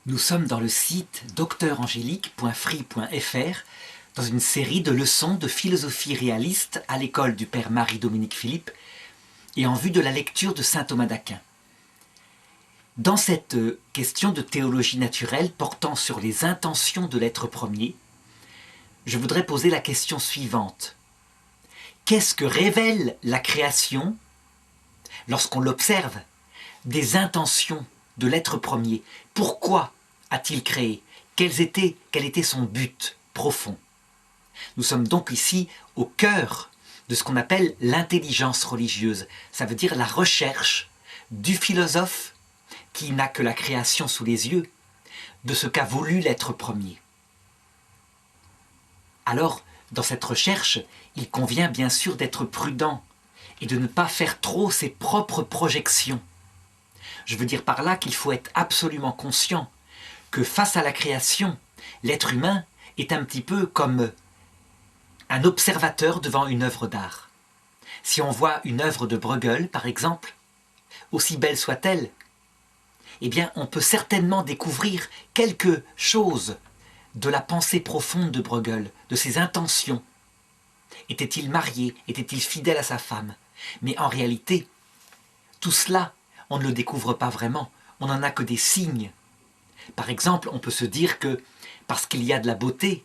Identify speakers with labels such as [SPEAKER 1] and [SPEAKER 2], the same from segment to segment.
[SPEAKER 1] Nous sommes dans le site docteurangélique.free.fr dans une série de leçons de philosophie réaliste à l'école du Père Marie-Dominique Philippe et en vue de la lecture de saint Thomas d'Aquin. Dans cette question de théologie naturelle portant sur les intentions de l'être premier, je voudrais poser la question suivante. Qu'est-ce que révèle la création lorsqu'on l'observe des intentions de l'être premier? Pourquoi a-t-il créé? Quel était son but profond? Nous sommes donc ici au cœur de ce qu'on appelle l'intelligence religieuse. Ça veut dire la recherche du philosophe qui n'a que la création sous les yeux, de ce qu'a voulu l'être premier. Alors, dans cette recherche, il convient bien sûr d'être prudent et de ne pas faire trop ses propres projections. Je veux dire par là qu'il faut être absolument conscient que face à la création, l'être humain est un petit peu comme un observateur devant une œuvre d'art. Si on voit une œuvre de Bruegel, par exemple, aussi belle soit-elle, eh bien, on peut certainement découvrir quelque chose de la pensée profonde de Bruegel, de ses intentions. Était-il marié? Était-il fidèle à sa femme? Mais en réalité, tout cela, on ne le découvre pas vraiment. On n'en a que des signes. Par exemple, on peut se dire que, parce qu'il y a de la beauté,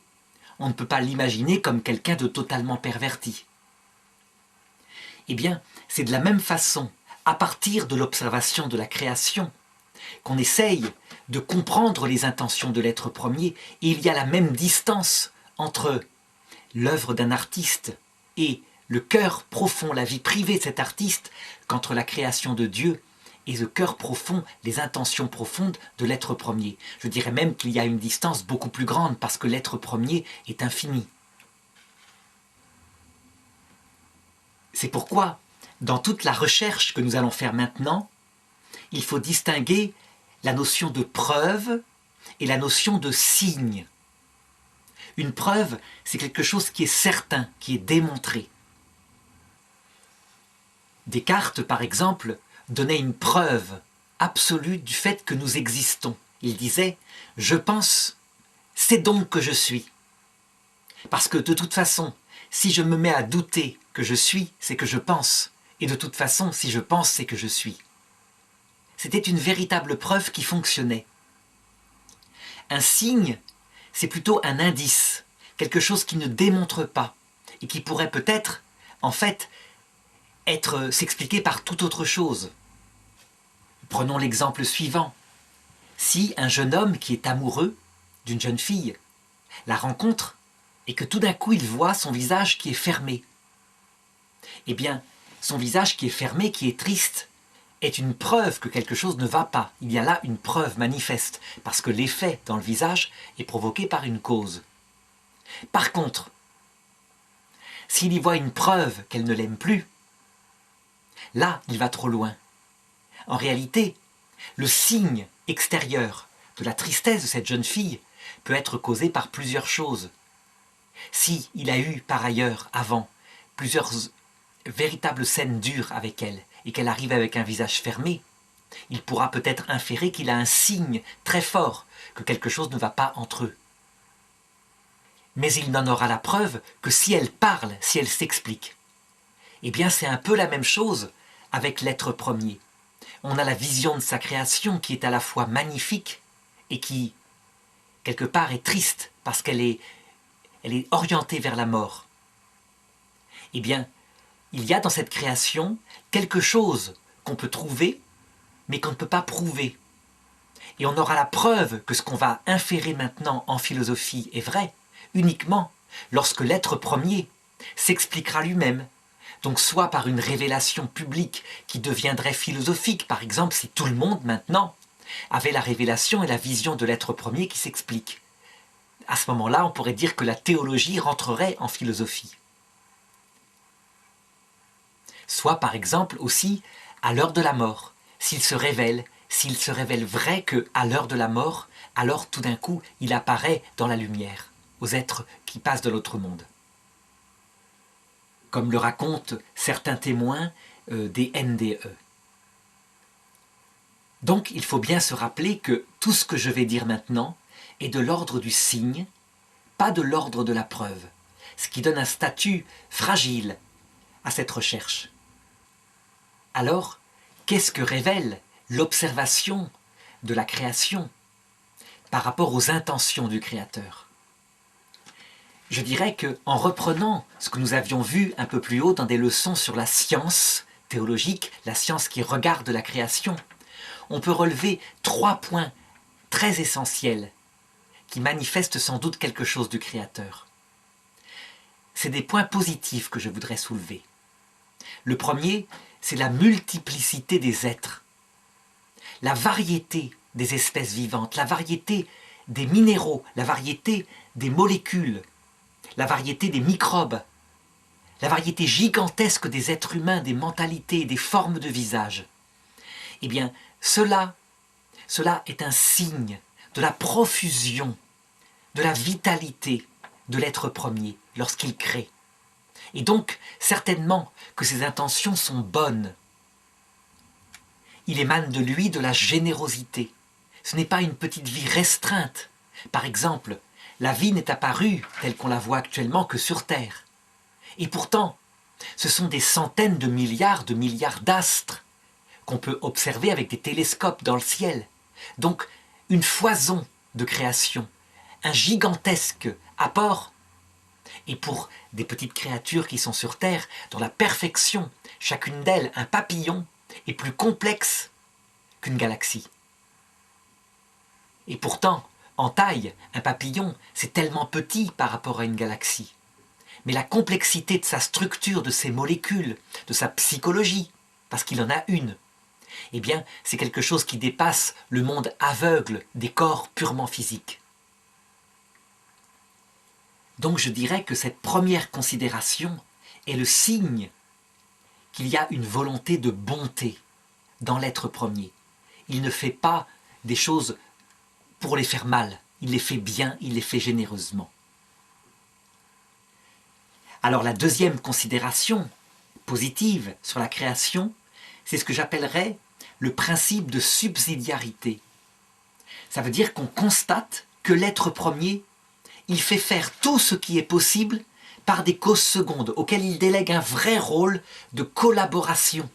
[SPEAKER 1] on ne peut pas l'imaginer comme quelqu'un de totalement perverti. Eh bien, c'est de la même façon, à partir de l'observation de la création, qu'on essaye de comprendre les intentions de l'être premier, et il y a la même distance entre l'œuvre d'un artiste et le cœur profond, la vie privée de cet artiste, qu'entre la création de Dieu et le cœur profond, les intentions profondes de l'être premier. Je dirais même qu'il y a une distance beaucoup plus grande parce que l'être premier est infini. C'est pourquoi, dans toute la recherche que nous allons faire maintenant, il faut distinguer la notion de preuve et la notion de signe. Une preuve, c'est quelque chose qui est certain, qui est démontré. Descartes, par exemple, donnait une preuve absolue du fait que nous existons. Il disait « Je pense, c'est donc que je suis ». Parce que de toute façon, si je me mets à douter que je suis, c'est que je pense. Et de toute façon, si je pense, c'est que je suis. C'était une véritable preuve qui fonctionnait. Un signe, c'est plutôt un indice, quelque chose qui ne démontre pas et qui pourrait peut-être, en fait, s'expliquer par toute autre chose. Prenons l'exemple suivant. Si un jeune homme qui est amoureux d'une jeune fille la rencontre et que tout d'un coup il voit son visage qui est fermé, eh bien, son visage qui est fermé, qui est triste, est une preuve que quelque chose ne va pas. Il y a là une preuve manifeste, parce que l'effet dans le visage est provoqué par une cause. Par contre, s'il y voit une preuve qu'elle ne l'aime plus, là, il va trop loin. En réalité, le signe extérieur de la tristesse de cette jeune fille peut être causé par plusieurs choses. Si il a eu par ailleurs, avant, plusieurs véritables scènes dures avec elle, et qu'elle arrive avec un visage fermé, il pourra peut-être inférer qu'il a un signe très fort que quelque chose ne va pas entre eux. Mais il n'en aura la preuve que si elle parle, si elle s'explique. Eh bien, c'est un peu la même chose avec l'être premier. On a la vision de sa création qui est à la fois magnifique et qui, quelque part, est triste parce qu'elle est orientée vers la mort. Eh bien, il y a dans cette création quelque chose qu'on peut trouver, mais qu'on ne peut pas prouver. Et on aura la preuve que ce qu'on va inférer maintenant en philosophie est vrai, uniquement lorsque l'être premier s'expliquera lui-même. Donc soit par une révélation publique qui deviendrait philosophique, par exemple si tout le monde maintenant avait la révélation et la vision de l'être premier qui s'explique. À ce moment-là, on pourrait dire que la théologie rentrerait en philosophie. Soit par exemple aussi à l'heure de la mort, s'il se révèle vrai qu'à l'heure de la mort, alors tout d'un coup il apparaît dans la lumière, aux êtres qui passent de l'autre monde. Comme le racontent certains témoins des NDE. Donc il faut bien se rappeler que tout ce que je vais dire maintenant est de l'ordre du signe, pas de l'ordre de la preuve, ce qui donne un statut fragile à cette recherche. Alors, qu'est-ce que révèle l'observation de la création par rapport aux intentions du Créateur? Je dirais qu'en reprenant ce que nous avions vu un peu plus haut dans des leçons sur la science théologique, la science qui regarde la création, on peut relever 3 points très essentiels qui manifestent sans doute quelque chose du Créateur. C'est des points positifs que je voudrais soulever. Le premier, c'est la multiplicité des êtres, la variété des espèces vivantes, la variété des minéraux, la variété des molécules, la variété des microbes, la variété gigantesque des êtres humains, des mentalités, des formes de visage. Eh bien, cela est un signe de la profusion, de la vitalité de l'être premier lorsqu'il crée. Et donc, certainement que ses intentions sont bonnes. Il émane de lui de la générosité. Ce n'est pas une petite vie restreinte. Par exemple, la vie n'est apparue, telle qu'on la voit actuellement, que sur Terre. Et pourtant, ce sont des centaines de milliards d'astres qu'on peut observer avec des télescopes dans le ciel. Donc, une foison de création, un gigantesque apport. Et pour des petites créatures qui sont sur Terre, dans la perfection, chacune d'elles, un papillon, est plus complexe qu'une galaxie. Et pourtant, en taille, un papillon, c'est tellement petit par rapport à une galaxie. Mais la complexité de sa structure, de ses molécules, de sa psychologie, parce qu'il en a une, eh bien, c'est quelque chose qui dépasse le monde aveugle des corps purement physiques. Donc je dirais que cette première considération est le signe qu'il y a une volonté de bonté dans l'être premier. Il ne fait pas des choses pour les faire mal, il les fait bien, il les fait généreusement. Alors la deuxième considération positive sur la création, c'est ce que j'appellerais le principe de subsidiarité. Ça veut dire qu'on constate que l'être premier, il fait faire tout ce qui est possible par des causes secondes, auxquelles il délègue un vrai rôle de collaboration.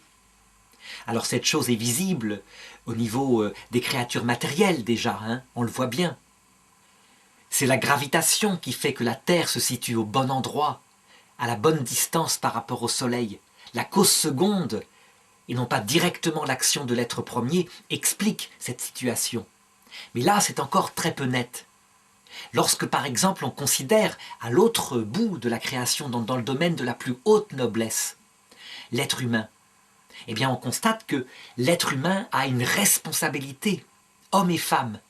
[SPEAKER 1] Alors cette chose est visible au niveau des créatures matérielles déjà, on le voit bien. C'est la gravitation qui fait que la Terre se situe au bon endroit, à la bonne distance par rapport au Soleil. La cause seconde, et non pas directement l'action de l'être premier, explique cette situation. Mais là, c'est encore très peu net. Lorsque, par exemple, on considère à l'autre bout de la création, dans le domaine de la plus haute noblesse, l'être humain, eh bien, on constate que l'être humain a une responsabilité, hommes et femmes,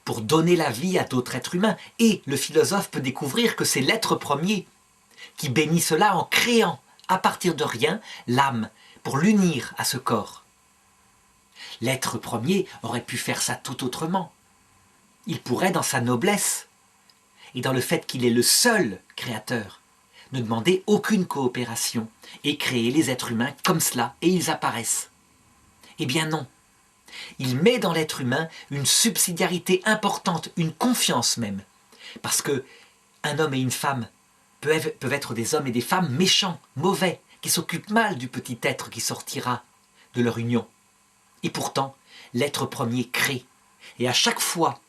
[SPEAKER 1] pour donner la vie à d'autres êtres humains. Et le philosophe peut découvrir que c'est l'être premier qui bénit cela en créant, à partir de rien, l'âme, pour l'unir à ce corps. L'être premier aurait pu faire ça tout autrement. Il pourrait, dans sa noblesse, et dans le fait qu'il est le seul créateur, ne demander aucune coopération et créer les êtres humains comme cela, et ils apparaissent. Eh bien non. Il met dans l'être humain une subsidiarité importante, une confiance même. Parce que un homme et une femme peuvent être des hommes et des femmes méchants, mauvais, qui s'occupent mal du petit être qui sortira de leur union. Et pourtant, l'être premier crée. Et à chaque fois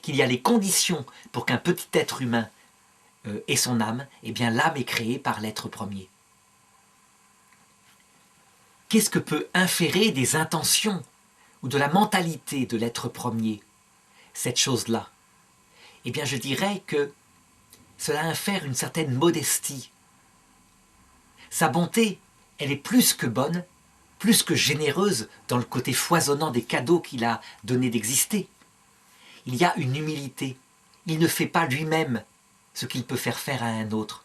[SPEAKER 1] qu'il y a les conditions pour qu'un petit être humain ait son âme, eh bien l'âme est créée par l'être premier. Qu'est-ce que peut inférer des intentions ou de la mentalité de l'être premier, cette chose-là? Eh bien je dirais que cela infère une certaine modestie. Sa bonté, elle est plus que bonne, plus que généreuse dans le côté foisonnant des cadeaux qu'il a donné d'exister. Il y a une humilité. Il ne fait pas lui-même ce qu'il peut faire faire à un autre.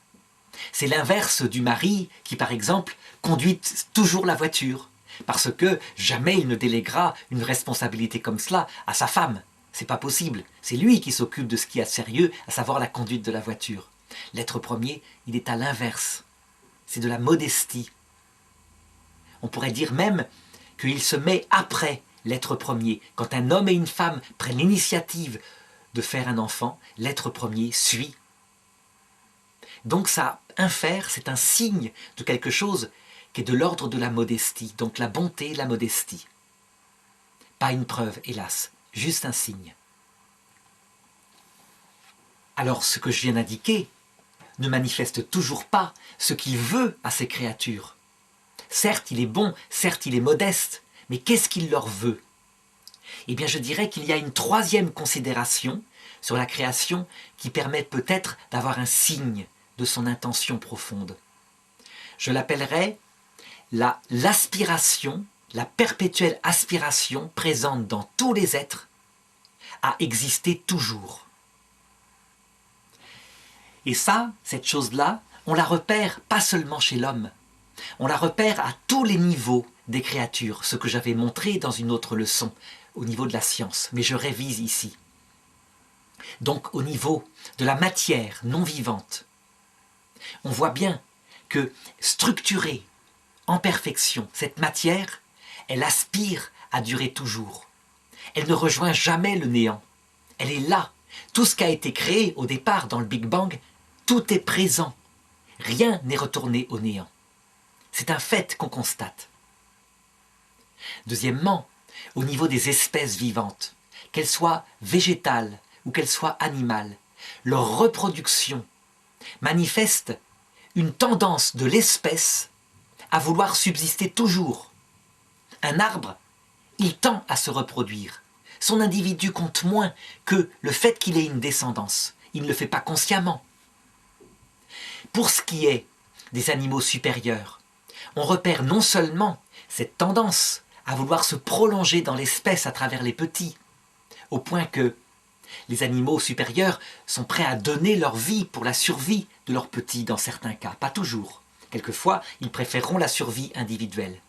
[SPEAKER 1] C'est l'inverse du mari qui, par exemple, conduit toujours la voiture, parce que jamais il ne déléguera une responsabilité comme cela à sa femme. C'est pas possible. C'est lui qui s'occupe de ce qui est sérieux, à savoir la conduite de la voiture. L'être premier, il est à l'inverse. C'est de la modestie. On pourrait dire même qu'il se met après l'être premier. Quand un homme et une femme prennent l'initiative de faire un enfant, l'être premier suit. Donc ça infère, c'est un signe de quelque chose qui est de l'ordre de la modestie, donc la bonté, la modestie. Pas une preuve, hélas, juste un signe. Alors ce que je viens d'indiquer ne manifeste toujours pas ce qu'il veut à ces créatures. Certes, il est bon, certes, il est modeste, mais qu'est-ce qu'il leur veut? Eh bien, je dirais qu'il y a une troisième considération sur la création qui permet peut-être d'avoir un signe de son intention profonde. Je l'appellerais l'aspiration, la perpétuelle aspiration présente dans tous les êtres à exister toujours. Et ça, cette chose-là, on la repère pas seulement chez l'homme, on la repère à tous les niveaux des créatures, ce que j'avais montré dans une autre leçon, au niveau de la science, mais je révise ici. Donc au niveau de la matière non vivante, on voit bien que structurée en perfection, cette matière, elle aspire à durer toujours. Elle ne rejoint jamais le néant. Elle est là. Tout ce qui a été créé au départ dans le Big Bang, tout est présent. Rien n'est retourné au néant. C'est un fait qu'on constate. Deuxièmement, au niveau des espèces vivantes, qu'elles soient végétales ou qu'elles soient animales, leur reproduction manifeste une tendance de l'espèce à vouloir subsister toujours. Un arbre, il tend à se reproduire. Son individu compte moins que le fait qu'il ait une descendance. Il ne le fait pas consciemment. Pour ce qui est des animaux supérieurs, on repère non seulement cette tendance à vouloir se prolonger dans l'espèce à travers les petits, au point que les animaux supérieurs sont prêts à donner leur vie pour la survie de leurs petits dans certains cas, pas toujours. Quelquefois, ils préféreront la survie individuelle.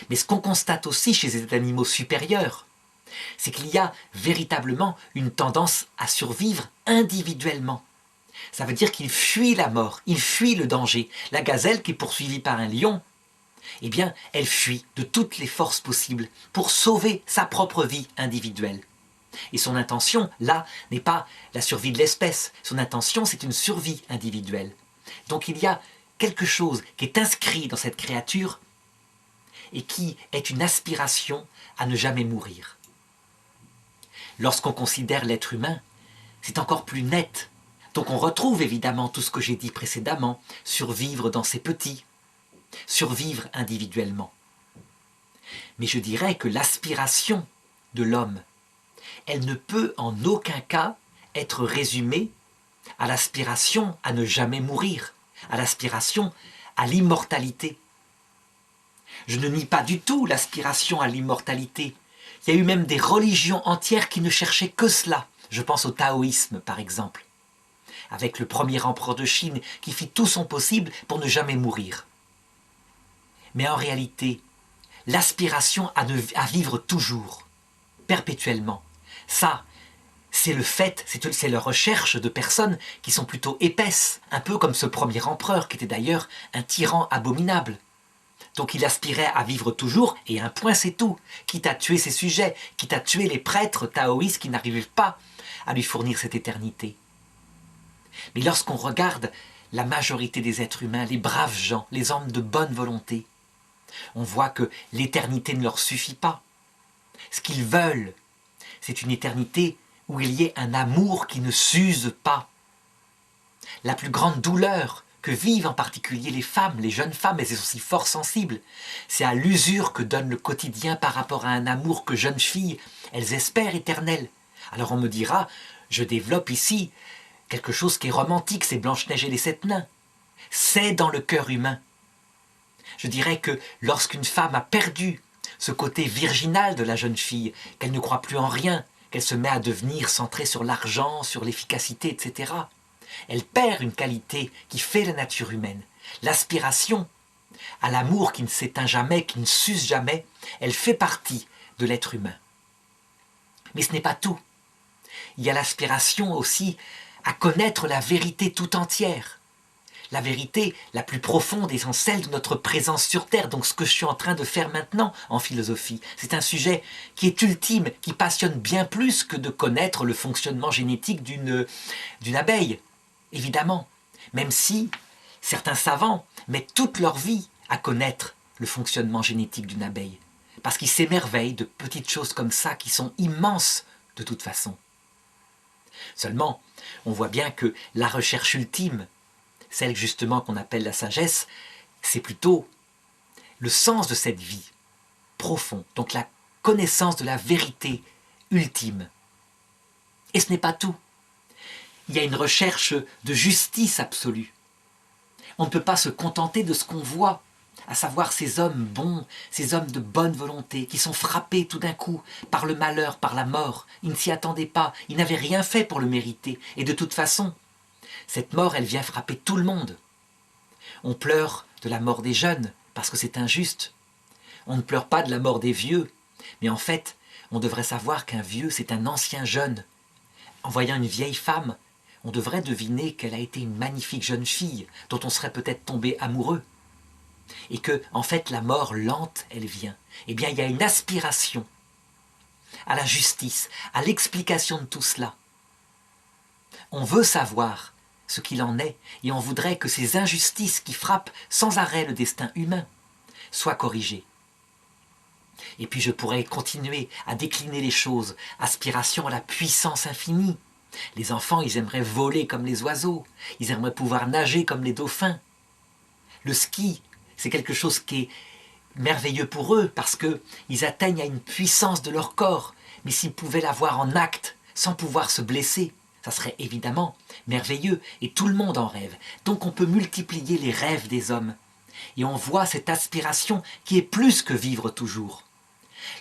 [SPEAKER 1] Mais ce qu'on constate aussi chez les animaux supérieurs, c'est qu'il y a véritablement une tendance à survivre individuellement. Ça veut dire qu'ils fuient la mort, ils fuient le danger. La gazelle qui est poursuivie par un lion, eh bien, elle fuit de toutes les forces possibles pour sauver sa propre vie individuelle. Et son intention, là, n'est pas la survie de l'espèce. Son intention, c'est une survie individuelle. Donc il y a quelque chose qui est inscrit dans cette créature et qui est une aspiration à ne jamais mourir. Lorsqu'on considère l'être humain, c'est encore plus net. Donc on retrouve évidemment tout ce que j'ai dit précédemment, survivre dans ses petits, survivre individuellement. Mais je dirais que l'aspiration de l'homme, elle ne peut en aucun cas être résumée à l'aspiration à ne jamais mourir, à l'aspiration à l'immortalité. Je ne nie pas du tout l'aspiration à l'immortalité. Il y a eu même des religions entières qui ne cherchaient que cela. Je pense au taoïsme, par exemple, avec le premier empereur de Chine qui fit tout son possible pour ne jamais mourir. Mais en réalité, l'aspiration à vivre toujours, perpétuellement, ça, c'est le fait, c'est la recherche de personnes qui sont plutôt épaisses, un peu comme ce premier empereur qui était d'ailleurs un tyran abominable. Donc il aspirait à vivre toujours, et un point c'est tout, quitte à tuer ses sujets, quitte à tuer les prêtres taoïstes qui n'arrivaient pas à lui fournir cette éternité. Mais lorsqu'on regarde la majorité des êtres humains, les braves gens, les hommes de bonne volonté, on voit que l'éternité ne leur suffit pas. Ce qu'ils veulent, c'est une éternité où il y ait un amour qui ne s'use pas. La plus grande douleur que vivent en particulier les femmes, les jeunes femmes, et c'est aussi fort sensible, c'est à l'usure que donne le quotidien par rapport à un amour que jeunes filles, elles espèrent éternel. Alors on me dira, je développe ici quelque chose qui est romantique, c'est Blanche-Neige et les 7 nains. C'est dans le cœur humain. Je dirais que lorsqu'une femme a perdu ce côté virginal de la jeune fille, qu'elle ne croit plus en rien, qu'elle se met à devenir centrée sur l'argent, sur l'efficacité, etc., elle perd une qualité qui fait la nature humaine. L'aspiration à l'amour qui ne s'éteint jamais, qui ne s'use jamais, elle fait partie de l'être humain. Mais ce n'est pas tout. Il y a l'aspiration aussi à connaître la vérité tout entière. la vérité la plus profonde étant celle de notre présence sur Terre. Donc ce que je suis en train de faire maintenant en philosophie, c'est un sujet qui est ultime, qui passionne bien plus que de connaître le fonctionnement génétique d'une abeille, évidemment. Même si certains savants mettent toute leur vie à connaître le fonctionnement génétique d'une abeille, parce qu'ils s'émerveillent de petites choses comme ça qui sont immenses de toute façon. Seulement, on voit bien que la recherche ultime, celle justement qu'on appelle la sagesse, c'est plutôt le sens de cette vie profond, donc la connaissance de la vérité ultime. Et ce n'est pas tout. Il y a une recherche de justice absolue. On ne peut pas se contenter de ce qu'on voit, à savoir ces hommes bons, ces hommes de bonne volonté, qui sont frappés tout d'un coup par le malheur, par la mort. Ils ne s'y attendaient pas, ils n'avaient rien fait pour le mériter. Et de toute façon, cette mort, elle vient frapper tout le monde. On pleure de la mort des jeunes, parce que c'est injuste. On ne pleure pas de la mort des vieux, mais en fait, on devrait savoir qu'un vieux, c'est un ancien jeune. En voyant une vieille femme, on devrait deviner qu'elle a été une magnifique jeune fille, dont on serait peut-être tombé amoureux. Et que, en fait, la mort lente, elle vient. Eh bien, il y a une aspiration à la justice, à l'explication de tout cela. On veut savoir ce qu'il en est, et on voudrait que ces injustices qui frappent sans arrêt le destin humain soient corrigées. Et puis je pourrais continuer à décliner les choses, aspiration à la puissance infinie. Les enfants, ils aimeraient voler comme les oiseaux, ils aimeraient pouvoir nager comme les dauphins. Le ski, c'est quelque chose qui est merveilleux pour eux parce qu'ils atteignent à une puissance de leur corps. Mais s'ils pouvaient l'avoir en acte sans pouvoir se blesser, ça serait évidemment merveilleux et tout le monde en rêve. Donc on peut multiplier les rêves des hommes. Et on voit cette aspiration qui est plus que vivre toujours.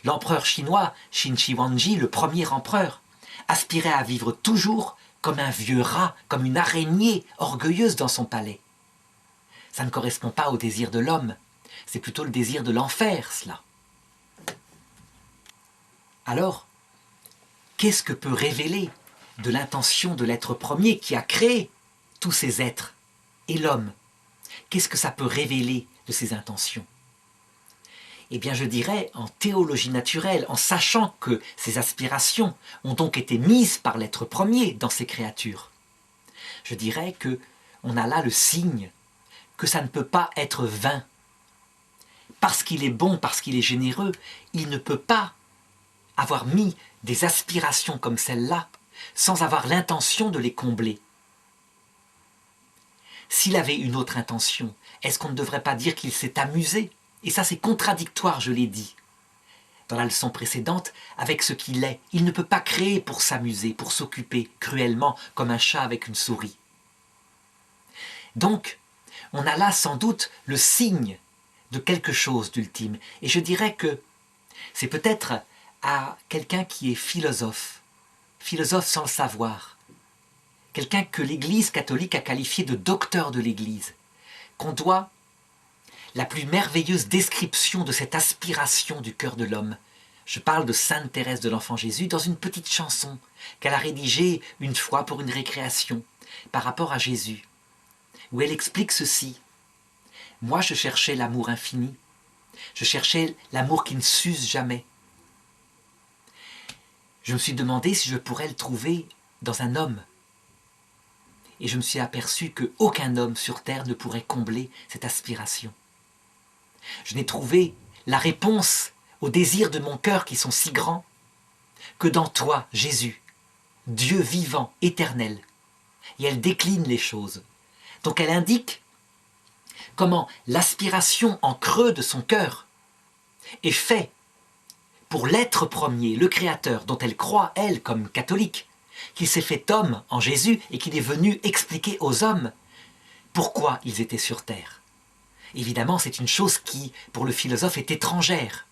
[SPEAKER 1] L'empereur chinois, Qin Shi Huangdi, le premier empereur, aspirait à vivre toujours comme un vieux rat, comme une araignée orgueilleuse dans son palais. Ça ne correspond pas au désir de l'homme, c'est plutôt le désir de l'enfer, cela. Alors, qu'est-ce que peut révéler de l'intention de l'être premier qui a créé tous ces êtres et l'homme? Qu'est-ce que ça peut révéler de ses intentions? Eh bien, je dirais, en théologie naturelle, en sachant que ces aspirations ont donc été mises par l'être premier dans ces créatures, je dirais qu'on a là le signe que ça ne peut pas être vain. Parce qu'il est bon, parce qu'il est généreux, il ne peut pas avoir mis des aspirations comme celle-là sans avoir l'intention de les combler. S'il avait une autre intention, est-ce qu'on ne devrait pas dire qu'il s'est amusé? Et ça, c'est contradictoire, je l'ai dit, dans la leçon précédente, avec ce qu'il est. Il ne peut pas créer pour s'amuser, pour s'occuper cruellement, comme un chat avec une souris. Donc, on a là sans doute le signe de quelque chose d'ultime. Et je dirais que c'est peut-être à quelqu'un qui est philosophe sans le savoir, quelqu'un que l'Église catholique a qualifié de docteur de l'Église, qu'on doit la plus merveilleuse description de cette aspiration du cœur de l'homme. Je parle de Sainte Thérèse de l'Enfant Jésus dans une petite chanson qu'elle a rédigée une fois pour une récréation par rapport à Jésus, où elle explique ceci. Moi, je cherchais l'amour infini, je cherchais l'amour qui ne s'use jamais. Je me suis demandé si je pourrais le trouver dans un homme. Et je me suis aperçu qu'aucun homme sur terre ne pourrait combler cette aspiration. Je n'ai trouvé la réponse aux désirs de mon cœur qui sont si grands que dans toi, Jésus, Dieu vivant, éternel. Et elle décline les choses. Donc elle indique comment l'aspiration en creux de son cœur est faite pour l'être premier, le Créateur, dont elle croit, elle, comme catholique, qu'il s'est fait homme en Jésus et qu'il est venu expliquer aux hommes pourquoi ils étaient sur terre. Évidemment, c'est une chose qui, pour le philosophe, est étrangère.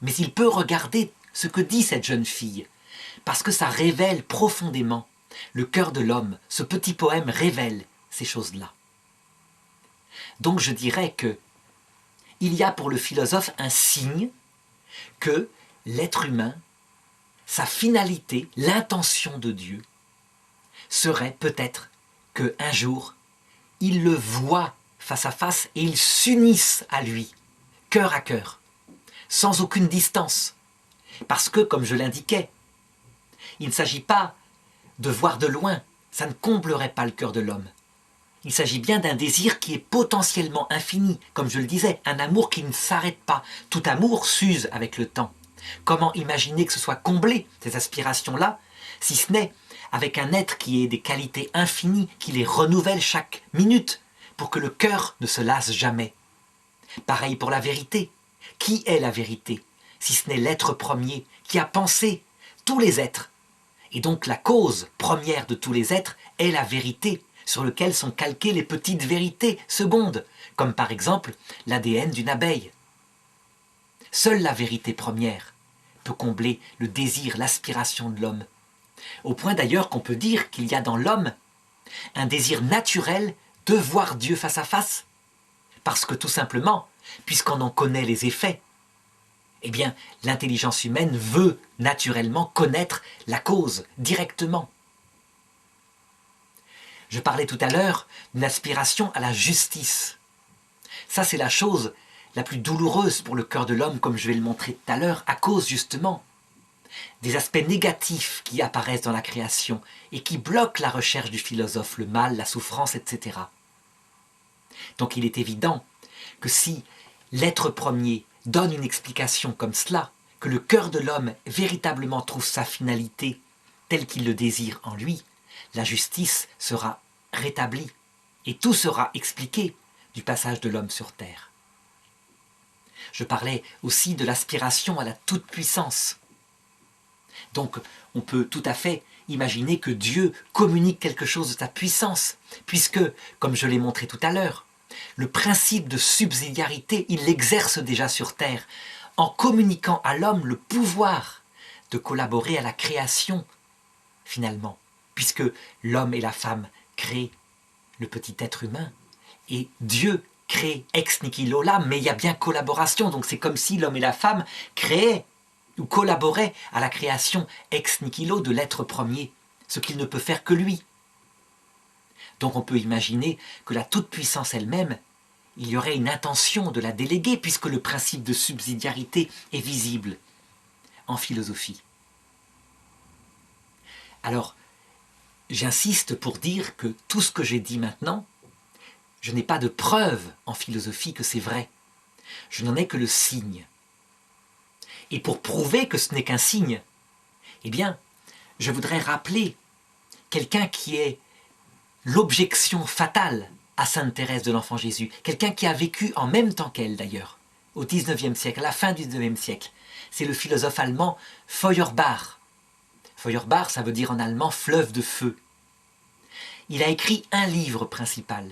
[SPEAKER 1] Mais il peut regarder ce que dit cette jeune fille, parce que ça révèle profondément le cœur de l'homme. Ce petit poème révèle ces choses-là. Donc je dirais que il y a pour le philosophe un signe que l'être humain, sa finalité, l'intention de Dieu, serait peut-être qu'un jour, ils le voient face à face et ils s'unissent à lui, cœur à cœur, sans aucune distance. Parce que, comme je l'indiquais, il ne s'agit pas de voir de loin, ça ne comblerait pas le cœur de l'homme. Il s'agit bien d'un désir qui est potentiellement infini, comme je le disais, un amour qui ne s'arrête pas. Tout amour s'use avec le temps. Comment imaginer que ce soit comblé, ces aspirations-là, si ce n'est avec un être qui ait des qualités infinies, qui les renouvelle chaque minute, pour que le cœur ne se lasse jamais. Pareil pour la vérité. Qui est la vérité, si ce n'est l'être premier, qui a pensé tous les êtres? Et donc la cause première de tous les êtres est la vérité, sur laquelle sont calquées les petites vérités secondes, comme par exemple l'ADN d'une abeille. Seule la vérité première peut combler le désir, l'aspiration de l'homme. Au point d'ailleurs qu'on peut dire qu'il y a dans l'homme un désir naturel de voir Dieu face à face. Parce que tout simplement, puisqu'on en connaît les effets, eh bien, l'intelligence humaine veut naturellement connaître la cause directement. Je parlais tout à l'heure d'une aspiration à la justice. Ça, c'est la chose la plus douloureuse pour le cœur de l'homme, comme je vais le montrer tout à l'heure, à cause justement des aspects négatifs qui apparaissent dans la création et qui bloquent la recherche du philosophe, le mal, la souffrance, etc. Donc il est évident que si l'être premier donne une explication comme cela, que le cœur de l'homme véritablement trouve sa finalité telle qu'il le désire en lui, la justice sera rétablie et tout sera expliqué du passage de l'homme sur terre. Je parlais aussi de l'aspiration à la toute-puissance. Donc on peut tout à fait imaginer que Dieu communique quelque chose de sa puissance, puisque, comme je l'ai montré tout à l'heure, le principe de subsidiarité, il l'exerce déjà sur terre, en communiquant à l'homme le pouvoir de collaborer à la création, finalement, puisque l'homme et la femme créent le petit être humain, et Dieu crée ex nihilo l'âme, mais il y a bien collaboration, donc c'est comme si l'homme et la femme créaient ou collaboraient à la création ex nihilo de l'être premier, ce qu'il ne peut faire que lui. Donc on peut imaginer que la toute-puissance elle-même, il y aurait une intention de la déléguer, puisque le principe de subsidiarité est visible en philosophie. Alors, j'insiste pour dire que tout ce que j'ai dit maintenant, je n'ai pas de preuve en philosophie que c'est vrai. Je n'en ai que le signe. Et pour prouver que ce n'est qu'un signe, eh bien, je voudrais rappeler quelqu'un qui est l'objection fatale à Sainte Thérèse de l'Enfant Jésus, quelqu'un qui a vécu en même temps qu'elle d'ailleurs, au XIXe siècle, à la fin du XIXe siècle. C'est le philosophe allemand Feuerbach. Feuerbach, ça veut dire en allemand fleuve de feu. Il a écrit un livre principal,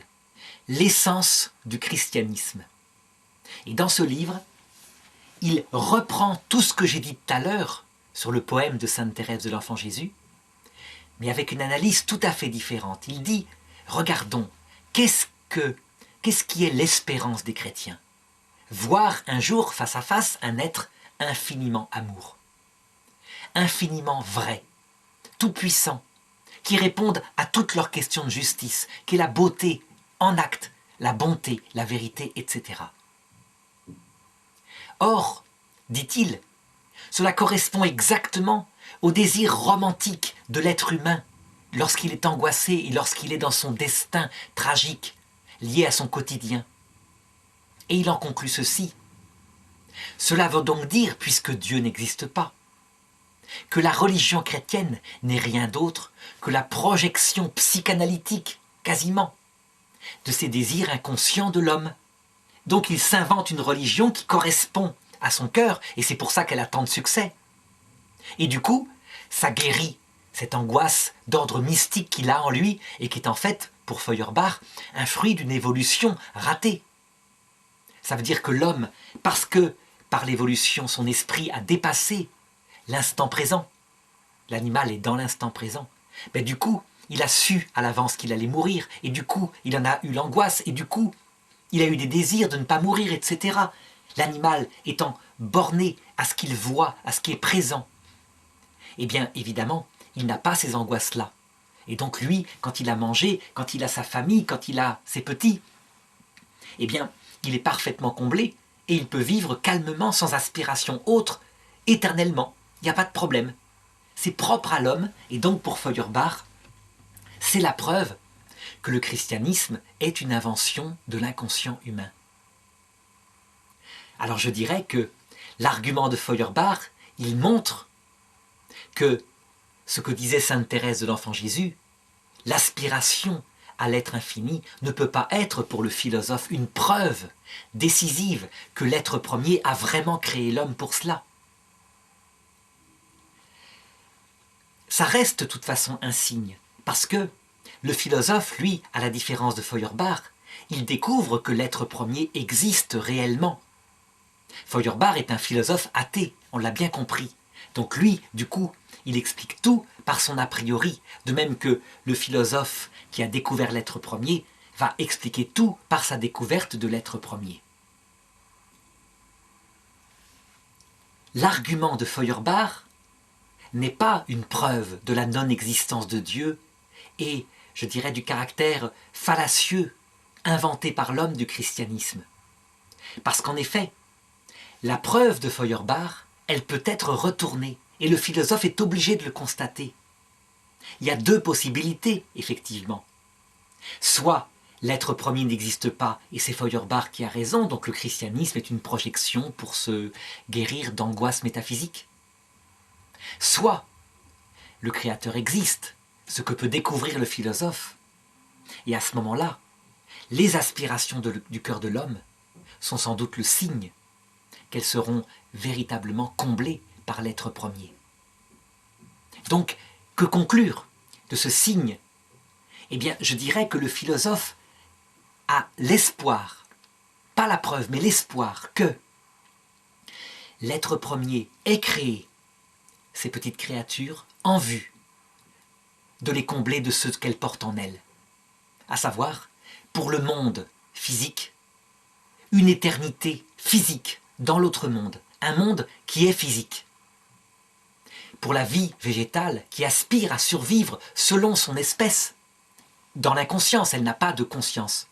[SPEAKER 1] L'essence du christianisme. Et dans ce livre, il reprend tout ce que j'ai dit tout à l'heure sur le poème de Sainte Thérèse de l'Enfant Jésus, mais avec une analyse tout à fait différente. Il dit, regardons, qu'est-ce qui est l'espérance des chrétiens? Voir un jour face à face un être infiniment amour, infiniment vrai, tout-puissant, qui réponde à toutes leurs questions de justice, qui est la beauté en acte, la bonté, la vérité, etc. Or, dit-il, cela correspond exactement au désir romantique de l'être humain lorsqu'il est angoissé et lorsqu'il est dans son destin tragique, lié à son quotidien. Et il en conclut ceci. Cela veut donc dire, puisque Dieu n'existe pas, que la religion chrétienne n'est rien d'autre que la projection psychanalytique, quasiment, de ces désirs inconscients de l'homme. Donc il s'invente une religion qui correspond à son cœur, et c'est pour ça qu'elle a tant de succès. Et du coup, ça guérit cette angoisse d'ordre mystique qu'il a en lui, et qui est en fait, pour Feuerbach, un fruit d'une évolution ratée. Ça veut dire que l'homme, parce que par l'évolution, son esprit a dépassé l'instant présent, l'animal est dans l'instant présent, ben du coup, il a su à l'avance qu'il allait mourir, et du coup, il en a eu l'angoisse, et du coup, il a eu des désirs de ne pas mourir, etc. L'animal étant borné à ce qu'il voit, à ce qui est présent. Eh bien, évidemment, il n'a pas ces angoisses-là. Et donc lui, quand il a mangé, quand il a sa famille, quand il a ses petits, eh bien, il est parfaitement comblé et il peut vivre calmement, sans aspiration autre, éternellement. Il n'y a pas de problème. C'est propre à l'homme, et donc pour Feuerbach, c'est la preuve que le christianisme est une invention de l'inconscient humain. Alors je dirais que l'argument de Feuerbach, il montre que ce que disait sainte Thérèse de l'Enfant Jésus, l'aspiration à l'être infini ne peut pas être pour le philosophe une preuve décisive que l'être premier a vraiment créé l'homme pour cela. Ça reste de toute façon un signe, parce que le philosophe, lui, à la différence de Feuerbach, il découvre que l'être premier existe réellement. Feuerbach est un philosophe athée, on l'a bien compris. Donc lui, du coup, il explique tout par son a priori, de même que le philosophe qui a découvert l'être premier va expliquer tout par sa découverte de l'être premier. L'argument de Feuerbach n'est pas une preuve de la non-existence de Dieu et, je dirais, du caractère fallacieux inventé par l'homme du christianisme. Parce qu'en effet, la preuve de Feuerbach, elle peut être retournée, et le philosophe est obligé de le constater. Il y a deux possibilités, effectivement. Soit l'être premier n'existe pas, et c'est Feuerbach qui a raison, donc le christianisme est une projection pour se guérir d'angoisse métaphysique. Soit le Créateur existe, ce que peut découvrir le philosophe, et à ce moment-là, les aspirations du cœur de l'homme sont sans doute le signe qu'elles seront véritablement comblées par l'être premier. Donc, que conclure de ce signe? Eh bien, je dirais que le philosophe a l'espoir, pas la preuve, mais l'espoir que l'être premier ait créé ces petites créatures en vue de les combler de ce qu'elles portent en elles, à savoir, pour le monde physique, une éternité physique dans l'autre monde, un monde qui est physique. Pour la vie végétale qui aspire à survivre selon son espèce, dans l'inconscience, elle n'a pas de conscience.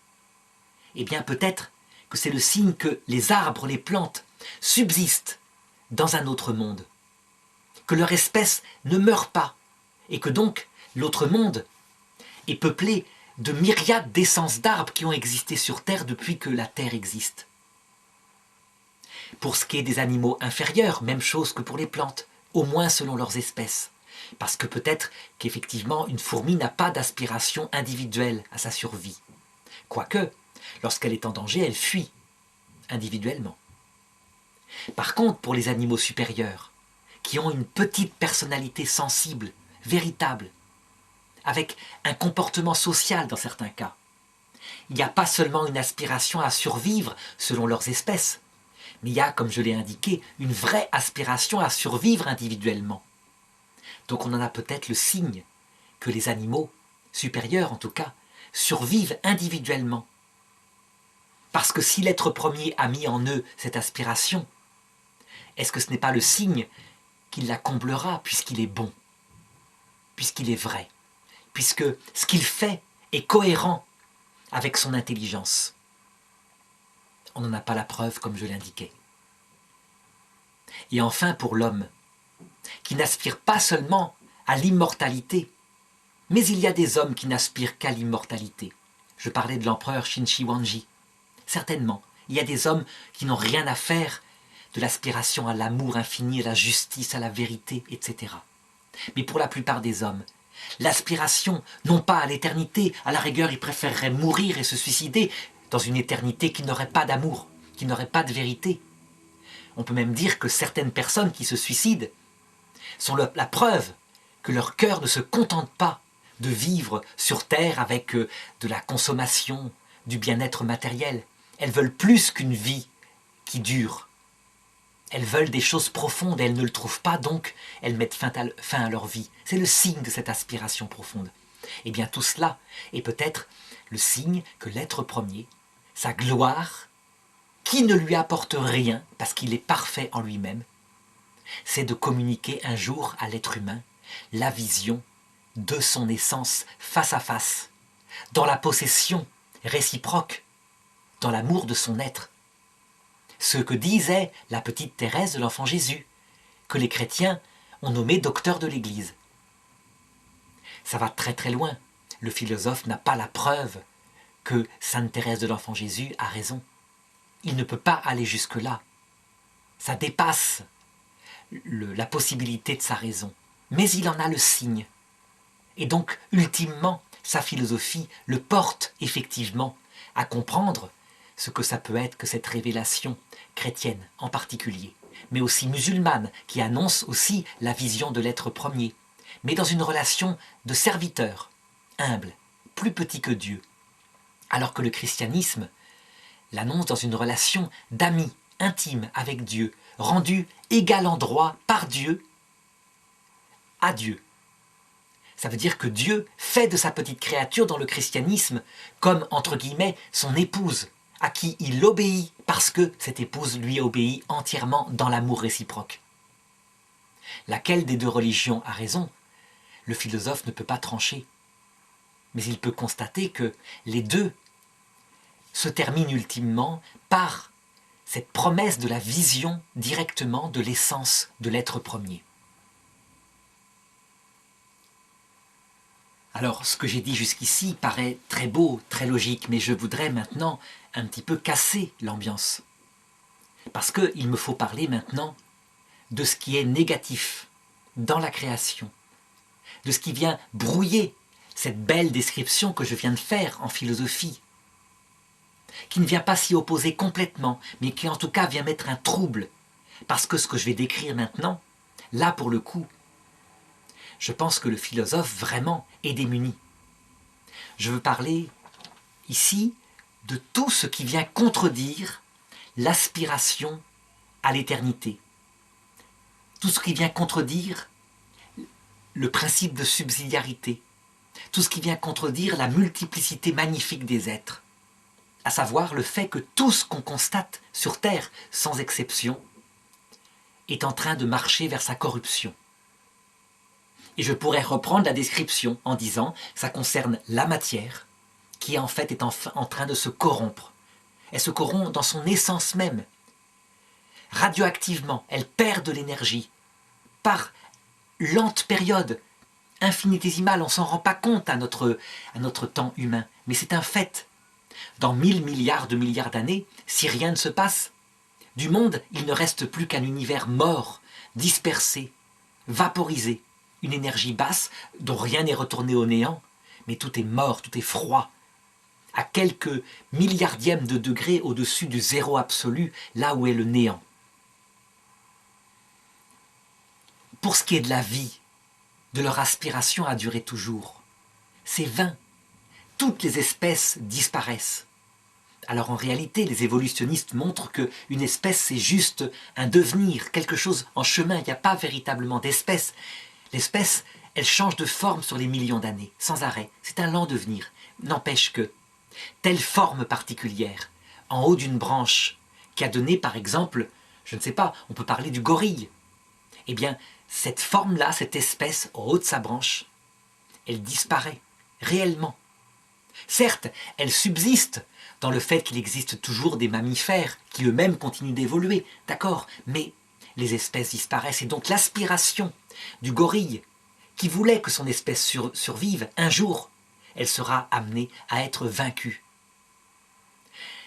[SPEAKER 1] Eh bien peut-être que c'est le signe que les arbres, les plantes, subsistent dans un autre monde, que leur espèce ne meurt pas, et que donc l'autre monde est peuplé de myriades d'essences d'arbres qui ont existé sur Terre depuis que la Terre existe. Pour ce qui est des animaux inférieurs, même chose que pour les plantes, au moins selon leurs espèces. Parce que peut-être qu'effectivement une fourmi n'a pas d'aspiration individuelle à sa survie. Quoique, lorsqu'elle est en danger, elle fuit individuellement. Par contre, pour les animaux supérieurs, qui ont une petite personnalité sensible, véritable, avec un comportement social dans certains cas, il n'y a pas seulement une aspiration à survivre selon leurs espèces, mais il y a, comme je l'ai indiqué, une vraie aspiration à survivre individuellement. Donc on en a peut-être le signe que les animaux, supérieurs en tout cas, survivent individuellement. Parce que si l'être premier a mis en eux cette aspiration, est-ce que ce n'est pas le signe qu'il la comblera puisqu'il est bon, puisqu'il est vrai, puisque ce qu'il fait est cohérent avec son intelligence? On n'en a pas la preuve comme je l'indiquais. Et enfin pour l'homme, qui n'aspire pas seulement à l'immortalité, mais il y a des hommes qui n'aspirent qu'à l'immortalité. Je parlais de l'empereur Shinshi Wanji. Certainement, il y a des hommes qui n'ont rien à faire de l'aspiration à l'amour infini, à la justice, à la vérité, etc. Mais pour la plupart des hommes, l'aspiration, non pas à l'éternité, à la rigueur, ils préféreraient mourir et se suicider dans une éternité qui n'aurait pas d'amour, qui n'aurait pas de vérité. On peut même dire que certaines personnes qui se suicident sont la preuve que leur cœur ne se contente pas de vivre sur terre avec de la consommation, du bien-être matériel. Elles veulent plus qu'une vie qui dure. Elles veulent des choses profondes et elles ne le trouvent pas, donc elles mettent fin à leur vie. C'est le signe de cette aspiration profonde. Et bien tout cela est peut-être le signe que l'être premier, sa gloire, qui ne lui apporte rien parce qu'il est parfait en lui-même, c'est de communiquer un jour à l'être humain la vision de son essence face à face, dans la possession réciproque, dans l'amour de son être. Ce que disait la petite Thérèse de l'Enfant Jésus, que les chrétiens ont nommé docteur de l'Église. Ça va très très loin. Le philosophe n'a pas la preuve que Sainte Thérèse de l'Enfant Jésus a raison. Il ne peut pas aller jusque-là. Ça dépasse la possibilité de sa raison. Mais il en a le signe. Et donc, ultimement, sa philosophie le porte effectivement à comprendre ce que ça peut être que cette révélation chrétienne en particulier, mais aussi musulmane, qui annonce aussi la vision de l'être premier, mais dans une relation de serviteur, humble, plus petit que Dieu, alors que le christianisme l'annonce dans une relation d'ami intime avec Dieu, rendu égal en droit par Dieu à Dieu. Ça veut dire que Dieu fait de sa petite créature dans le christianisme comme, entre guillemets, son épouse, à qui il obéit parce que cette épouse lui obéit entièrement dans l'amour réciproque. Laquelle des deux religions a raison? Le philosophe ne peut pas trancher. Mais il peut constater que les deux se terminent ultimement par cette promesse de la vision directement de l'essence de l'être premier. Alors, ce que j'ai dit jusqu'ici paraît très beau, très logique, mais je voudrais maintenant un petit peu casser l'ambiance. Parce qu'il me faut parler maintenant de ce qui est négatif dans la création, de ce qui vient brouiller cette belle description que je viens de faire en philosophie, qui ne vient pas s'y opposer complètement, mais qui en tout cas vient mettre un trouble, parce que ce que je vais décrire maintenant, là pour le coup, je pense que le philosophe vraiment est démuni. Je veux parler ici de tout ce qui vient contredire l'aspiration à l'éternité. Tout ce qui vient contredire le principe de subsidiarité. Tout ce qui vient contredire la multiplicité magnifique des êtres. À savoir le fait que tout ce qu'on constate sur Terre, sans exception, est en train de marcher vers sa corruption. Et je pourrais reprendre la description en disant ça concerne la matière qui en fait est en train de se corrompre. Elle se corrompt dans son essence même. Radioactivement, elle perd de l'énergie. Par lente période, infinitésimale, on ne s'en rend pas compte à notre temps humain. Mais c'est un fait. Dans 1000 milliards de milliards d'années, si rien ne se passe, du monde, il ne reste plus qu'un univers mort, dispersé, vaporisé. Une énergie basse dont rien n'est retourné au néant, mais tout est mort, tout est froid. À quelques milliardièmes de degrés au-dessus du zéro absolu, là où est le néant. Pour ce qui est de la vie, de leur aspiration à durer toujours, c'est vain. Toutes les espèces disparaissent. Alors en réalité, les évolutionnistes montrent qu'une espèce, c'est juste un devenir, quelque chose en chemin, il n'y a pas véritablement d'espèce. L'espèce, elle change de forme sur les millions d'années, sans arrêt. C'est un lent devenir. N'empêche que, telle forme particulière, en haut d'une branche, qui a donné par exemple, je ne sais pas, on peut parler du gorille. Eh bien, cette forme-là, cette espèce, en haut de sa branche, elle disparaît, réellement. Certes, elle subsiste dans le fait qu'il existe toujours des mammifères qui eux-mêmes continuent d'évoluer, d'accord, mais les espèces disparaissent et donc l'aspiration du gorille qui voulait que son espèce survive, un jour, elle sera amenée à être vaincue.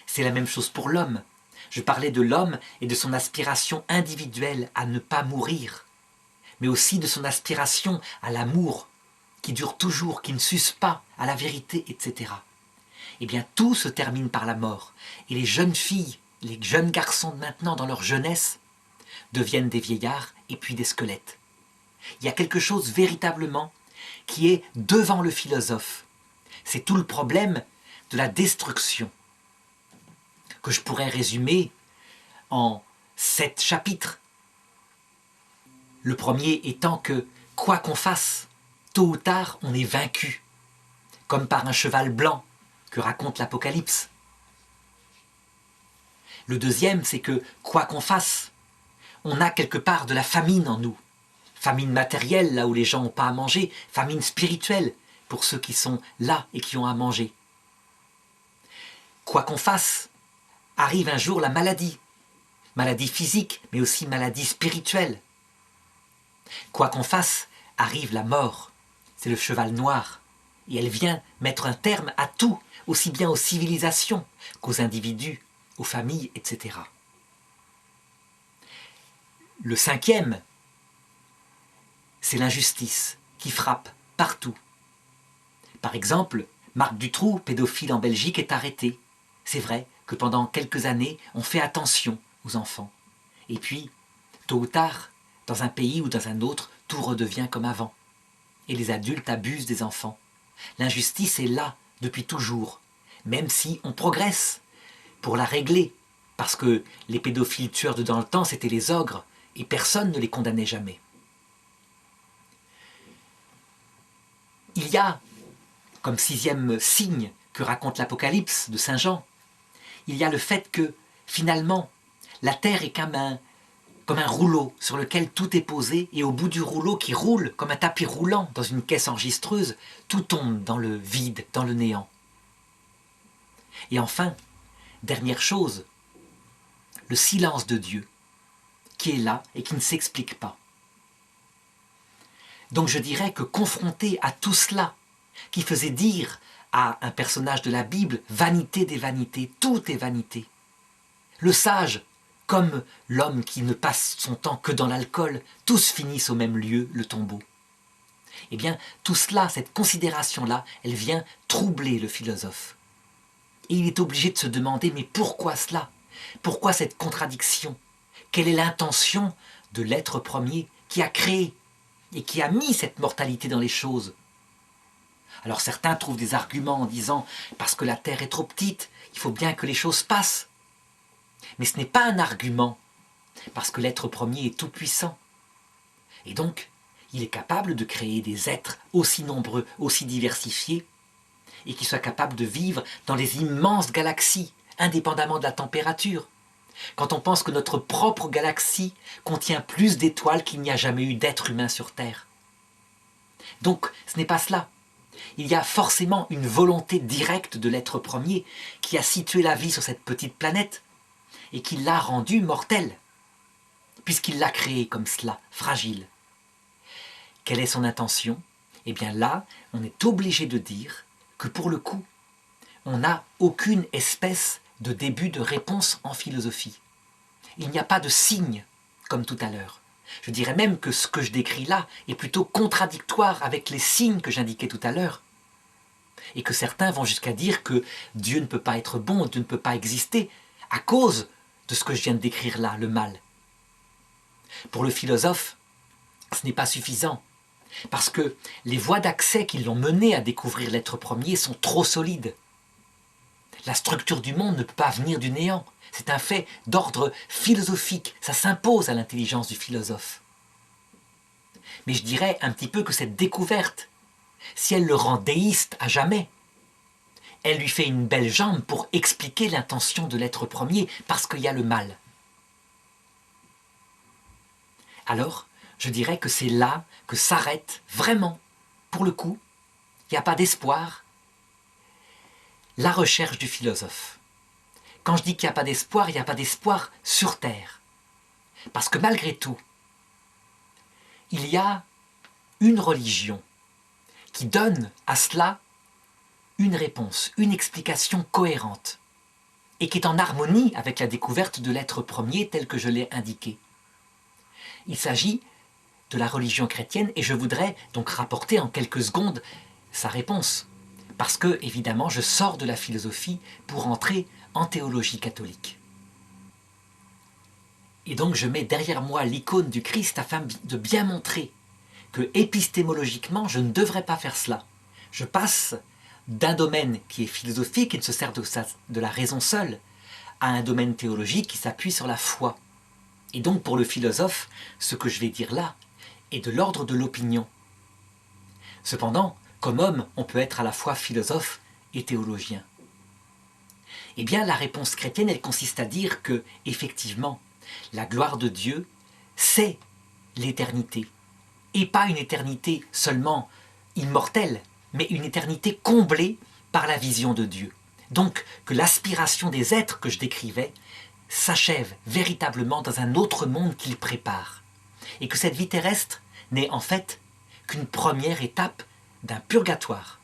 [SPEAKER 1] C'est la même chose pour l'homme. Je parlais de l'homme et de son aspiration individuelle à ne pas mourir, mais aussi de son aspiration à l'amour qui dure toujours, qui ne s'use pas, à la vérité, etc. Eh bien, tout se termine par la mort. Et les jeunes filles, les jeunes garçons de maintenant, dans leur jeunesse, deviennent des vieillards et puis des squelettes. Il y a quelque chose véritablement qui est devant le philosophe. C'est tout le problème de la destruction, que je pourrais résumer en 7 chapitres. Le premier étant que, quoi qu'on fasse, tôt ou tard, on est vaincu, comme par un cheval blanc que raconte l'Apocalypse. Le deuxième, c'est que, quoi qu'on fasse, on a quelque part de la famine en nous. famine matérielle, là où les gens n'ont pas à manger, famine spirituelle, pour ceux qui sont là et qui ont à manger. Quoi qu'on fasse, arrive un jour la maladie. Maladie physique, mais aussi maladie spirituelle. Quoi qu'on fasse, arrive la mort. C'est le cheval noir. Et elle vient mettre un terme à tout, aussi bien aux civilisations qu'aux individus, aux familles, etc. Le cinquième, c'est l'injustice qui frappe partout. Par exemple, Marc Dutroux, pédophile en Belgique, est arrêté. C'est vrai que pendant quelques années, on fait attention aux enfants. Et puis, tôt ou tard, dans un pays ou dans un autre, tout redevient comme avant. Et les adultes abusent des enfants. L'injustice est là depuis toujours, même si on progresse pour la régler. Parce que les pédophiles tueurs de dans le temps, c'était les ogres, et personne ne les condamnait jamais. Il y a, comme sixième signe que raconte l'Apocalypse de Saint Jean, il y a le fait que, finalement, la terre est comme un rouleau sur lequel tout est posé, et au bout du rouleau qui roule comme un tapis roulant dans une caisse enregistreuse, tout tombe dans le vide, dans le néant. Et enfin, dernière chose, le silence de Dieu, qui est là et qui ne s'explique pas. Donc je dirais que confronté à tout cela, qui faisait dire à un personnage de la Bible, vanité des vanités, tout est vanité. Le sage, comme l'homme qui ne passe son temps que dans l'alcool, tous finissent au même lieu, le tombeau. Eh bien, tout cela, cette considération-là, elle vient troubler le philosophe. Et il est obligé de se demander, mais pourquoi cela? Pourquoi cette contradiction? Quelle est l'intention de l'être premier qui a créé et qui a mis cette mortalité dans les choses? Alors certains trouvent des arguments en disant « parce que la terre est trop petite, il faut bien que les choses passent ». Mais ce n'est pas un argument, parce que l'être premier est tout-puissant. Et donc, il est capable de créer des êtres aussi nombreux, aussi diversifiés, et qui soient capables de vivre dans les immenses galaxies, indépendamment de la température. Quand on pense que notre propre galaxie contient plus d'étoiles qu'il n'y a jamais eu d'être humain sur Terre. Donc, ce n'est pas cela. Il y a forcément une volonté directe de l'être premier qui a situé la vie sur cette petite planète et qui l'a rendue mortelle, puisqu'il l'a créée comme cela, fragile. Quelle est son intention? Eh bien là, on est obligé de dire que pour le coup, on n'a aucune espèce de début de réponse en philosophie. Il n'y a pas de signe, comme tout à l'heure. Je dirais même que ce que je décris là est plutôt contradictoire avec les signes que j'indiquais tout à l'heure. Et que certains vont jusqu'à dire que Dieu ne peut pas être bon, Dieu ne peut pas exister, à cause de ce que je viens de décrire là, le mal. Pour le philosophe, ce n'est pas suffisant, parce que les voies d'accès qui l'ont mené à découvrir l'être premier sont trop solides. La structure du monde ne peut pas venir du néant. C'est un fait d'ordre philosophique, ça s'impose à l'intelligence du philosophe. Mais je dirais un petit peu que cette découverte, si elle le rend déiste à jamais, elle lui fait une belle jambe pour expliquer l'intention de l'être premier, parce qu'il y a le mal. Alors, je dirais que c'est là que s'arrête vraiment, pour le coup, il n'y a pas d'espoir, la recherche du philosophe. Quand je dis qu'il n'y a pas d'espoir, il n'y a pas d'espoir sur Terre. Parce que malgré tout, il y a une religion qui donne à cela une réponse, une explication cohérente, et qui est en harmonie avec la découverte de l'être premier tel que je l'ai indiqué. Il s'agit de la religion chrétienne, et je voudrais donc rapporter en quelques secondes sa réponse, parce que, évidemment, je sors de la philosophie pour entrer en théologie catholique. Et donc je mets derrière moi l'icône du Christ afin de bien montrer que épistémologiquement, je ne devrais pas faire cela. Je passe d'un domaine qui est philosophique et ne se sert de la raison seule, à un domaine théologique qui s'appuie sur la foi. Et donc pour le philosophe, ce que je vais dire là est de l'ordre de l'opinion. Cependant, comme homme, on peut être à la fois philosophe et théologien. Eh bien, la réponse chrétienne, elle consiste à dire que, effectivement, la gloire de Dieu, c'est l'éternité. et pas une éternité seulement immortelle, mais une éternité comblée par la vision de Dieu. Donc que l'aspiration des êtres que je décrivais s'achève véritablement dans un autre monde qu'il prépare, et que cette vie terrestre n'est en fait qu'une première étape d'un purgatoire.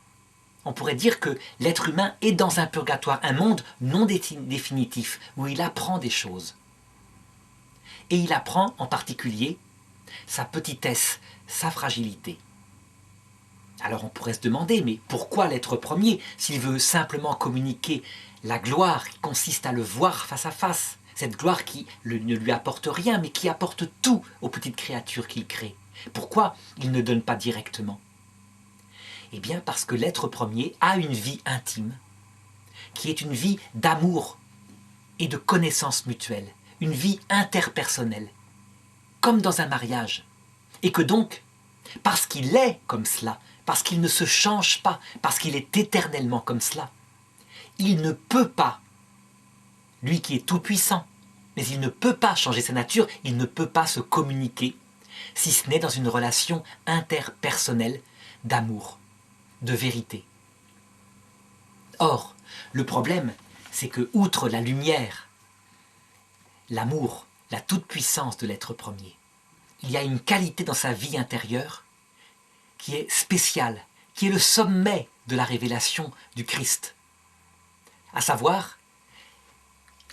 [SPEAKER 1] On pourrait dire que l'être humain est dans un purgatoire, un monde non définitif, où il apprend des choses. Et il apprend en particulier sa petitesse, sa fragilité. Alors on pourrait se demander, mais pourquoi l'être premier, s'il veut simplement communiquer la gloire qui consiste à le voir face à face, cette gloire qui ne lui apporte rien, mais qui apporte tout aux petites créatures qu'il crée? Pourquoi il ne donne pas directement? Eh bien parce que l'être premier a une vie intime, qui est une vie d'amour et de connaissance mutuelle, une vie interpersonnelle, comme dans un mariage. Et que donc, parce qu'il est comme cela, parce qu'il ne se change pas, parce qu'il est éternellement comme cela, il ne peut pas, lui qui est tout-puissant, mais il ne peut pas changer sa nature, il ne peut pas se communiquer, si ce n'est dans une relation interpersonnelle d'amour, de vérité. Or, le problème, c'est que, outre la lumière, l'amour, la toute-puissance de l'être premier, il y a une qualité dans sa vie intérieure qui est spéciale, qui est le sommet de la révélation du Christ. À savoir,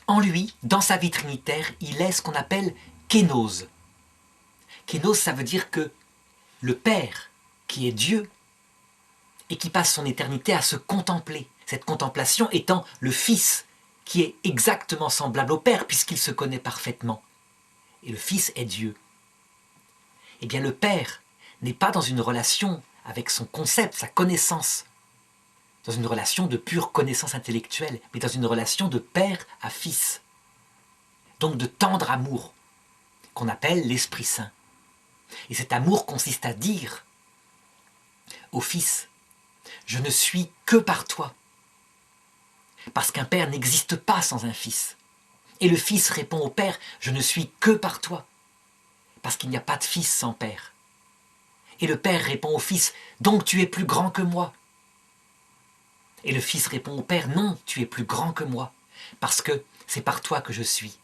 [SPEAKER 1] en lui, dans sa vie trinitaire, il est ce qu'on appelle kénose. Kénose, ça veut dire que le Père, qui est Dieu, et qui passe son éternité à se contempler, cette contemplation étant le Fils, qui est exactement semblable au Père, puisqu'il se connaît parfaitement. Et le Fils est Dieu. Eh bien, le Père n'est pas dans une relation avec son concept, sa connaissance, dans une relation de pure connaissance intellectuelle, mais dans une relation de père à fils. Donc de tendre amour, qu'on appelle l'Esprit Saint. Et cet amour consiste à dire au Fils, je ne suis que par toi. Parce qu'un père n'existe pas sans un fils. Et le Fils répond au Père, je ne suis que par toi. Parce qu'il n'y a pas de fils sans père. Et le Père répond au Fils, donc tu es plus grand que moi. Et le Fils répond au Père, non, tu es plus grand que moi, parce que c'est par toi que je suis.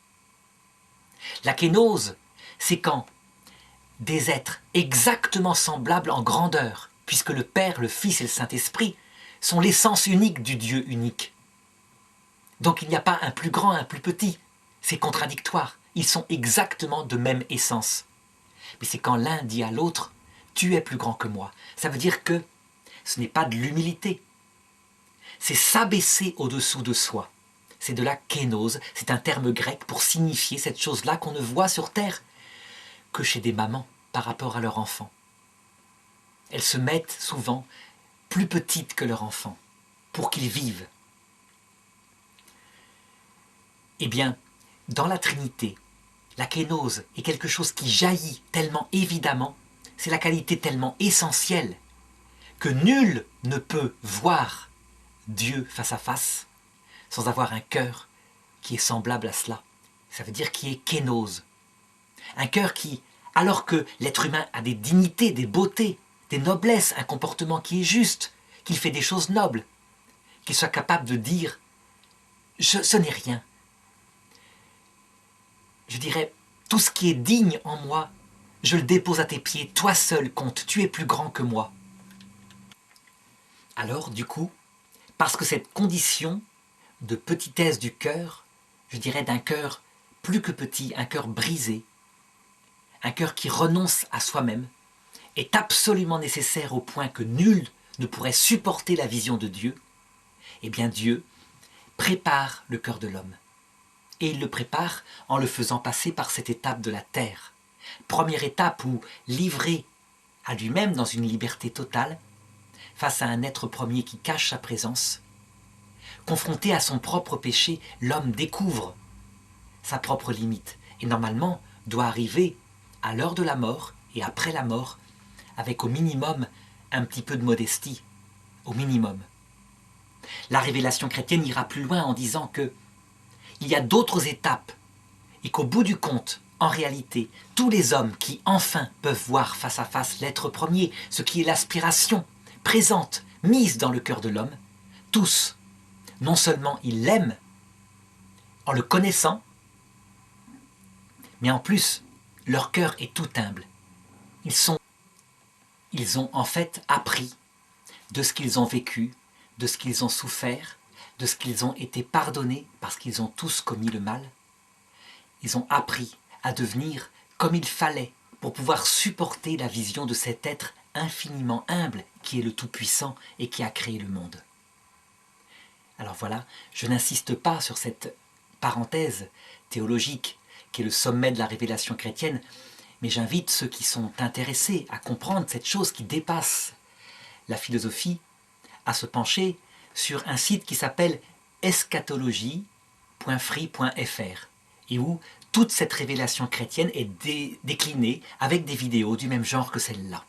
[SPEAKER 1] La kénose, c'est quand des êtres exactement semblables en grandeur, puisque le Père, le Fils et le Saint-Esprit sont l'essence unique du Dieu unique. Donc il n'y a pas un plus grand, un plus petit, c'est contradictoire, ils sont exactement de même essence. Mais c'est quand l'un dit à l'autre, tu es plus grand que moi. Ça veut dire que ce n'est pas de l'humilité, c'est s'abaisser au-dessous de soi. C'est de la kénose, c'est un terme grec pour signifier cette chose-là qu'on ne voit sur terre que chez des mamans par rapport à leur enfant. Elles se mettent souvent plus petites que leur enfant pour qu'ils vivent. Eh bien, dans la Trinité, la kénose est quelque chose qui jaillit tellement évidemment, c'est la qualité tellement essentielle que nul ne peut voir Dieu face à face sans avoir un cœur qui est semblable à cela. Ça veut dire qui est kénose. Un cœur qui, alors que l'être humain a des dignités, des beautés, des noblesses, un comportement qui est juste, qu'il fait des choses nobles, qu'il soit capable de dire « ce n'est rien ». Je dirais, tout ce qui est digne en moi, je le dépose à tes pieds, toi seul compte, tu es plus grand que moi. Alors, du coup, parce que cette condition de petitesse du cœur, je dirais d'un cœur plus que petit, un cœur brisé, un cœur qui renonce à soi-même, est absolument nécessaire au point que nul ne pourrait supporter la vision de Dieu, eh bien Dieu prépare le cœur de l'homme. Et il le prépare en le faisant passer par cette étape de la terre. Première étape où, livré à lui-même dans une liberté totale, face à un être premier qui cache sa présence, confronté à son propre péché, l'homme découvre sa propre limite et normalement doit arriver à l'heure de la mort et après la mort avec au minimum un petit peu de modestie, au minimum. La révélation chrétienne ira plus loin en disant que il y a d'autres étapes et qu'au bout du compte, en réalité, tous les hommes qui enfin peuvent voir face à face l'être premier, ce qui est l'aspiration présente, mise dans le cœur de l'homme, tous, non seulement ils l'aiment en le connaissant, mais en plus, leur cœur est tout humble. Ils ont en fait appris de ce qu'ils ont vécu, de ce qu'ils ont souffert, de ce qu'ils ont été pardonnés parce qu'ils ont tous commis le mal. Ils ont appris à devenir comme il fallait pour pouvoir supporter la vision de cet être infiniment humble qui est le Tout-Puissant et qui a créé le monde. Alors voilà, je n'insiste pas sur cette parenthèse théologique qui est le sommet de la révélation chrétienne, mais j'invite ceux qui sont intéressés à comprendre cette chose qui dépasse la philosophie à se pencher sur un site qui s'appelle eschatologie.free.fr et où toute cette révélation chrétienne est déclinée avec des vidéos du même genre que celle-là.